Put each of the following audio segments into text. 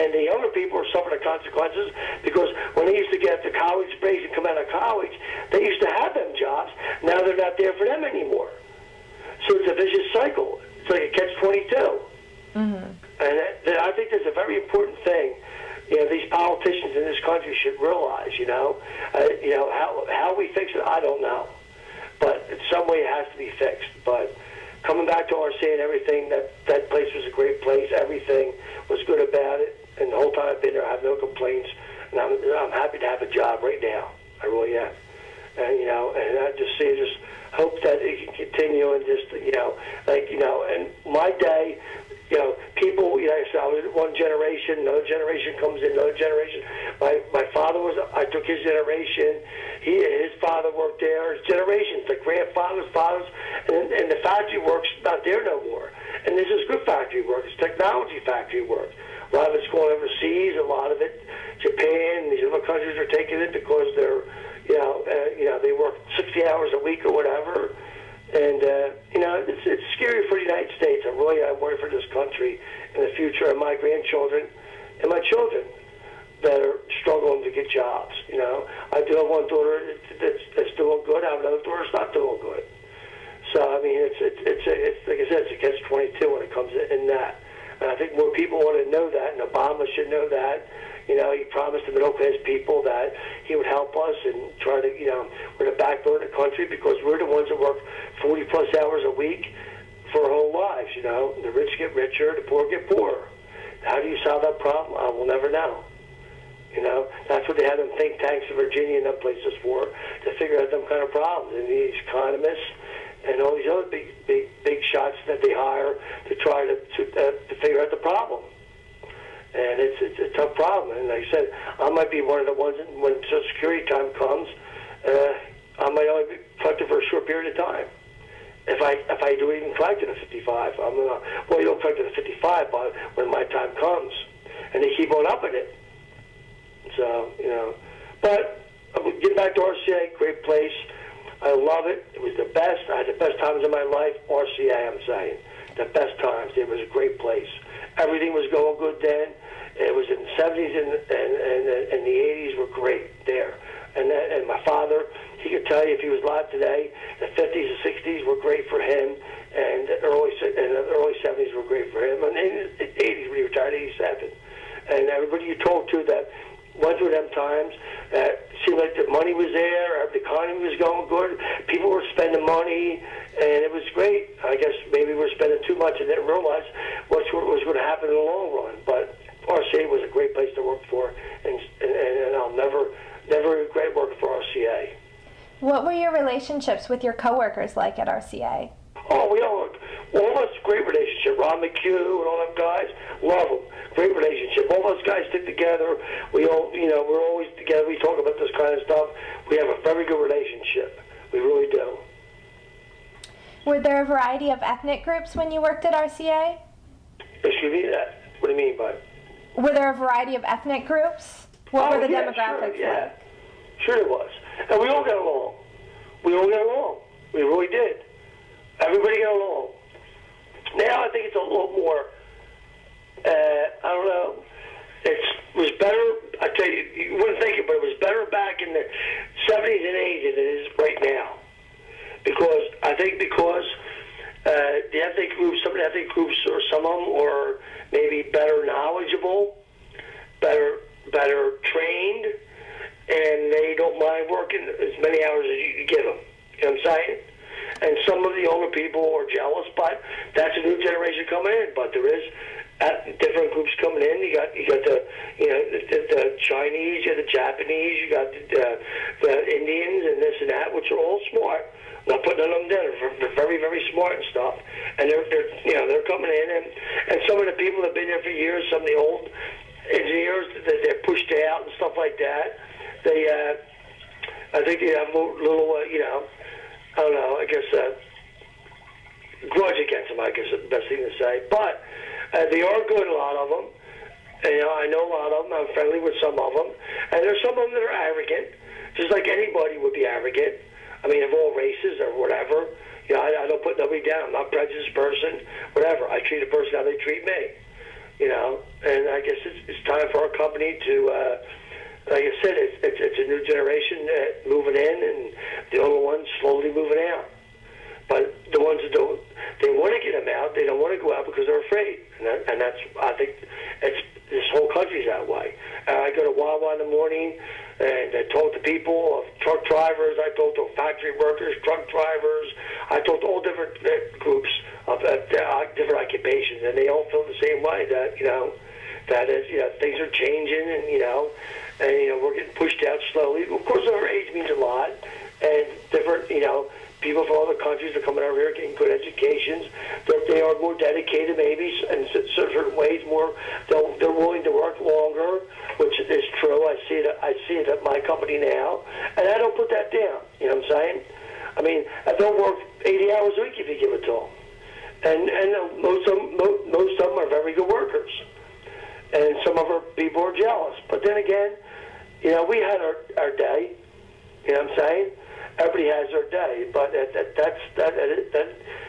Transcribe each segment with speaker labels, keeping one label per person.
Speaker 1: And the younger people are suffering the consequences because when they used to get the college breaks and come out of college, they used to have them jobs. Now they're not there for them anymore. So it's a vicious cycle. It's like a catch-22. Mm-hmm. And I think that's a very important thing. These politicians in this country should realize. How we fix it, I don't know, but in some way it has to be fixed. But coming back to RCA and everything, that place was a great place. Everything was good about it, and the whole time I've been there, I have no complaints. And I'm happy to have a job right now. I really am. And and I just hope that it can continue and and my day. People, so I was one generation, another generation comes in, another generation. My father I took his generation. His father worked there. His generations, the grandfathers, fathers, and the factory work's not there no more. And this is good factory work. It's technology factory work. A lot of it's going overseas. A lot of it, Japan, these other countries are taking it because they're, they work 60 hours a week or whatever. And, it's scary for the United States. I'm worried for this country and the future of my grandchildren and my children that are struggling to get jobs. I do have one daughter that's doing good. I have another daughter that's not doing good. So, I mean, it's like I said, it's a catch-22 when it comes in that. And I think more people want to know that, and Obama should know that. He promised the middle-class people that he would help us and try to, we're the backbone of the country because we're the ones that work 40-plus hours a week for our whole lives, The rich get richer, the poor get poorer. How do you solve that problem? I will never know. That's what they have them think tanks in Virginia and other places for, to figure out them kind of problems. And these economists and all these other big shots that they hire to try to figure out the problem. And it's a tough problem. And like I said, I might be one of the ones that when Social Security time comes, I might only be collected for a short period of time. If I do even collect it at 55, you don't collect it at 55, but when my time comes, and they keep on upping it. So but getting back to RCA, great place. I love it. It was the best. I had the best times of my life. RCA, I'm saying, the best times. It was a great place. Everything was going good then. It was in the 70s and the 80s were great there. And my father, he could tell you if he was alive today, the 50s and 60s were great for him, and the early 70s were great for him. And in the 80s, when he retired, 87. And everybody you talk to that went through them times, it seemed like the money was there, the economy was going good, people were spending money, and it was great. I guess maybe we're spending too much and didn't realize what was going to happen in the long run. But RCA was a great place to work for, and I'll never regret working for RCA.
Speaker 2: What were your relationships with your coworkers like at RCA?
Speaker 1: Oh, all of us, great relationship. Ron McHugh and all them guys, love them. Great relationship. All those guys stick together. We all, we're always together. We talk about this kind of stuff. We have a very good relationship. We really do.
Speaker 2: Were there a variety of ethnic groups when you worked at RCA?
Speaker 1: Excuse me, what do you mean by it?
Speaker 2: Were there a variety of ethnic groups? What were the demographics
Speaker 1: sure,
Speaker 2: like?
Speaker 1: Sure there was. And we all got along. We really did. Everybody got along. Now I think it's a little more, I don't know, it was better, I tell you, you wouldn't think it, but it was better back in the 70s and 80s than it is right now. I think because the ethnic groups, some of the ethnic groups, or some of them are maybe better knowledgeable, better trained, and they don't mind working as many hours as you give them. You know what I'm saying? And some of the older people are jealous, but that's a new generation coming in. But there is different groups coming in. You got the Chinese, you got the Japanese, you got the Indians and this and that, which are all smart. Not putting them down. They're very, very smart and stuff. And they're coming in, and some of the people that have been there for years, some of the old engineers that they're pushed out and stuff like that. I think they have a little I don't know, I guess grudge against them, I guess is the best thing to say. But they are good, a lot of them. And, I know a lot of them. I'm friendly with some of them. And there's some of them that are arrogant, just like anybody would be arrogant. I mean, of all races or whatever. I don't put nobody down. I'm not a prejudiced person, whatever. I treat a person how they treat me. And I guess it's time time for our company to, like I said, it's a new generation moving in, and the older ones slowly moving out. But the ones that don't, they want to get them out. They don't want to go out because they're afraid, and that's, I think, this whole country's that way. I go to Wawa in the morning, and I talk to people, truck drivers. I talk to factory workers, truck drivers. I talk to all different groups of different occupations, and they all feel the same way. That that is, things are changing, and we're getting pushed out slowly. Of course, our age means a lot, and different, people from other countries are coming over here getting good educations. That they are more dedicated, maybe, in certain ways. More, they're willing to work longer, which is true. I see it at my company now, and I don't put that down. You know what I'm saying? I mean, they'll work 80 hours a week if you give it to them, and most of them are very good workers, and some of our people are jealous. But then again, we had our day. You know what I'm saying? Everybody has their day, but that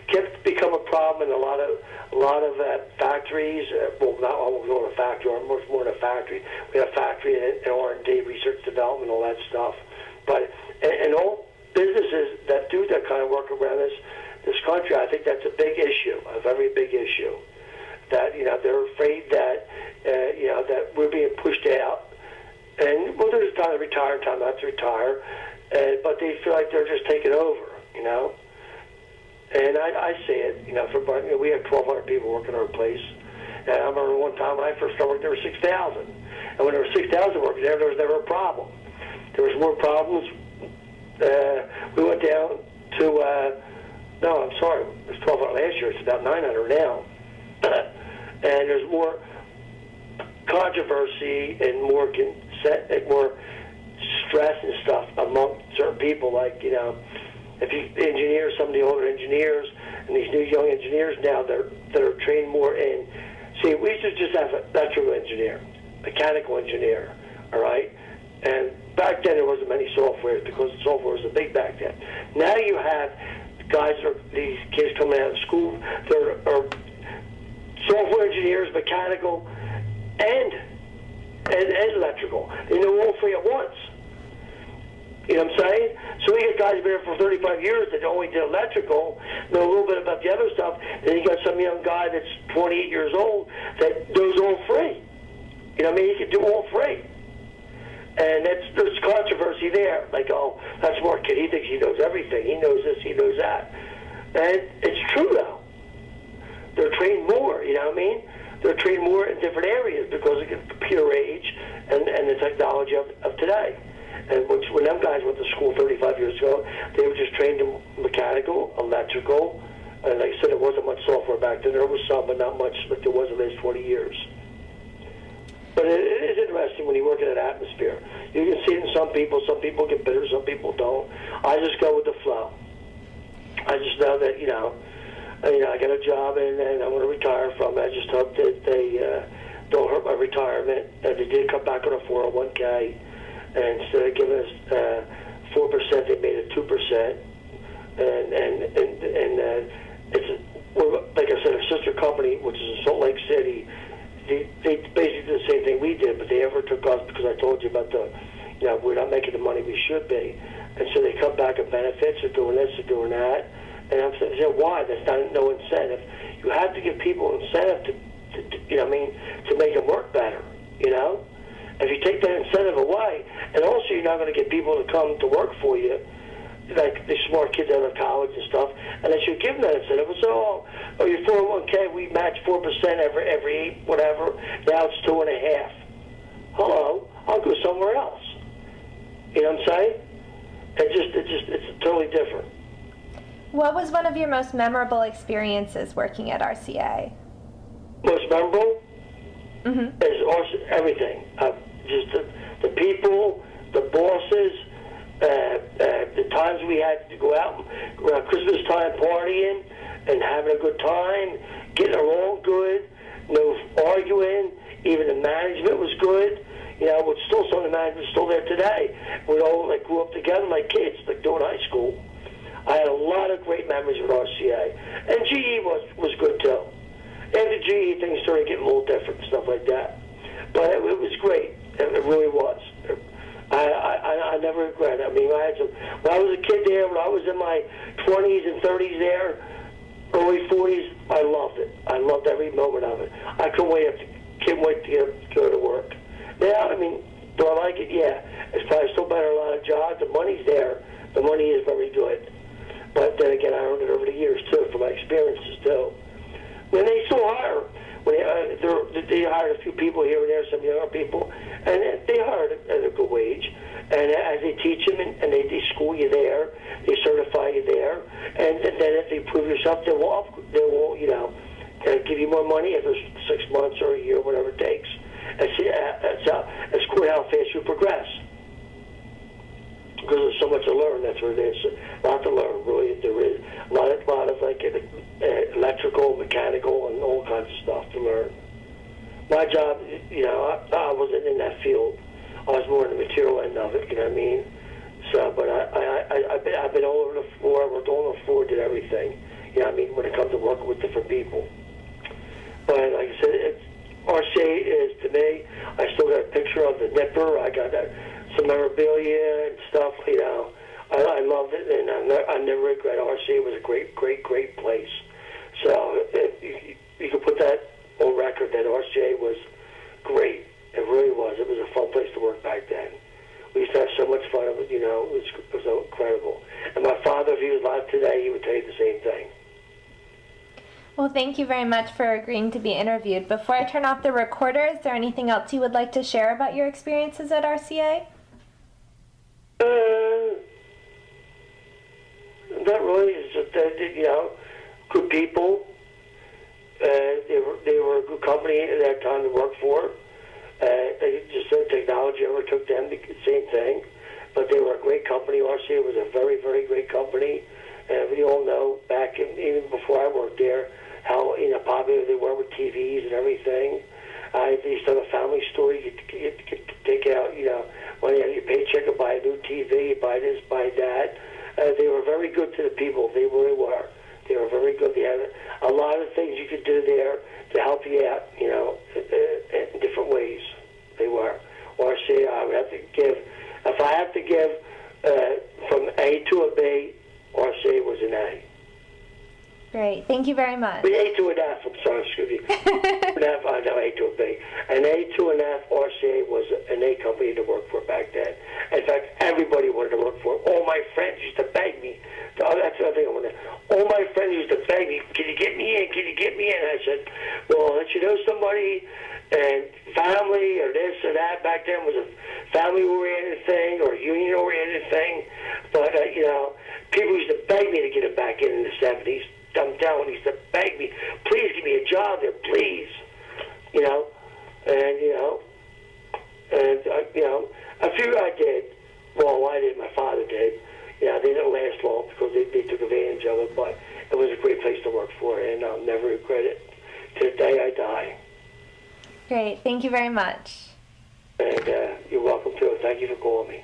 Speaker 1: can become a problem in a lot of factories. Well, not almost all a factory, or much more than a factory. We have factory and R&D, research development, all that stuff. But in all businesses that do that kind of work around this country, I think that's a big issue, a very big issue. That they're afraid that that we're being pushed out, and well, there's time to retire, time not to retire. But they feel like they're just taking over, And I see it, we had 1,200 people working our place. And I remember one time when I first started working, there were 6,000. And when there were 6,000 working there was never a problem. There was more problems. We went down to, no, I'm sorry, it was 1,200 last year. It's about 900 now. And there's more controversy and more stress and stuff among certain people, like, if you engineers, some of the older engineers, and these new young engineers now that are trained more in, see, we used to just have an electrical engineer, mechanical engineer, all right? And back then there wasn't many softwares because the software was big back then. Now you have guys, these kids coming out of school, they're software engineers, mechanical, and electrical. They know all three at once. You know what I'm saying? So we get guys been here for 35 years that only did electrical, know a little bit about the other stuff. Then you got some young guy that's 28 years old that knows all three. You know what I mean? He can do all three. And there's controversy there. Like, oh, that smart kid, he thinks he knows everything. He knows this, he knows that. And it's true, though. They're trained more, you know what I mean? They're trained more in different areas because of the computer age and the technology of today. And when them guys went to school 35 years ago, they were just trained in mechanical, electrical, and like I said, there wasn't much software back then. There was some, but not much like there was in the last 20 years. But it is interesting when you work in an atmosphere. You can see it in some people get bitter, some people don't. I just go with the flow. I just know that, I got a job and I want to retire from it. I just hope that they don't hurt my retirement. They did cut back on a 401k. And instead of giving us 4%, they made it 2%. And it's like I said, a sister company, which is in Salt Lake City. They basically did the same thing we did, but they ever took us because I told you about we're not making the money we should be, and so they cut back on benefits. They're doing this, they're doing that, and I'm saying, why? That's not no incentive. You have to give people incentive to make them work better, If you take that incentive away, and also you're not going to get people to come to work for you, like the smart kids out of college and stuff, unless you give them that incentive. So, your 401k, we match 4% every whatever. Now it's 2.5%. Hello, I'll go somewhere else. You know what I'm saying? It's totally different.
Speaker 2: What was one of your most memorable experiences working at RCA?
Speaker 1: Most memorable?
Speaker 2: Mm-hmm.
Speaker 1: Is also everything. Just the people, the bosses, the times we had to go out around Christmas time partying and having a good time, getting along good, no arguing. Even the management was good. With still some of the management still there today. We all grew up together like kids, like doing high school. I had a lot of great memories with RCA, and GE was good too. After GE, things started getting a little different, stuff like that. But it can't wait to go to work. Now, I mean, do I like it? Yeah. It's probably still better than a lot of jobs. The money's there. The money is very good. But then again, I earned it over the years, too, from my experiences, too. When they still hire, they hired a few people here and there, some younger people, and they hired at a good wage. And as they teach them and they school you there, they certify you there, and then if you prove yourself, they will give you more money if it's 6 months or a year, whatever it takes. It's cool how fast you progress. Because there's so much to learn, that's what it is. A lot to learn, really. There is a lot of like electrical, mechanical, and all kinds of stuff to learn. My job, I wasn't in that field. I was more in the material end of it, you know what I mean? So, but I've been all over the floor, worked all over the floor, did everything. You know what I mean, when it comes to working with different people. But like I said, RCA is, to me, I still got a picture of the Nipper. I got some memorabilia and stuff, I loved it, and I never regret it. RCA was a great, great, great place. So you can put that on record that RCA was great. It really was. It was a fun place to work back then. We used to have so much fun. It was incredible. And my father, if he was alive today, he would tell you the same thing.
Speaker 2: Well, thank you very much for agreeing to be interviewed. Before I turn off the recorder, is there anything else you would like to share about your experiences at RCA?
Speaker 1: Not really. It's just that, good people. They were a good company at that time to work for. They just said technology overtook them, the same thing. But they were a great company. RCA was a very, very great company. And we all know back, even before I worked there, how popular they were with TVs and everything. They used to have a family store. You could take out, when you had your paycheck and buy a new TV, buy this, buy that. They were very good to the people. They really were. They were very good. They had a lot of things you could do there to help you out, in different ways. They were. RCA, I would have to give, if I have to give from A to a B, RCA was an A.
Speaker 2: Great. Thank you very much.
Speaker 1: A to an F, I'm sorry, excuse me. An F, I know A to a B. An A to an F, RCA was an A company to work for back then. In fact, everybody wanted to work for it. All my friends used to beg me. That's another thing I wanted. All my friends used to beg me, can you get me in? Can you get me in? I said, well, let you know somebody, and family or this or that. Back then was a family-oriented thing or a union-oriented thing. But, people used to beg me to get it back in the 70s. I'm telling you, used to beg me, please give me a job there, please. A few I did. Well, I did, my father did. They didn't last long because they took advantage of it, but it was a great place to work for, and I'll never regret it to the day I die.
Speaker 2: Great. Thank you very much.
Speaker 1: And you're welcome, too. Thank you for calling me.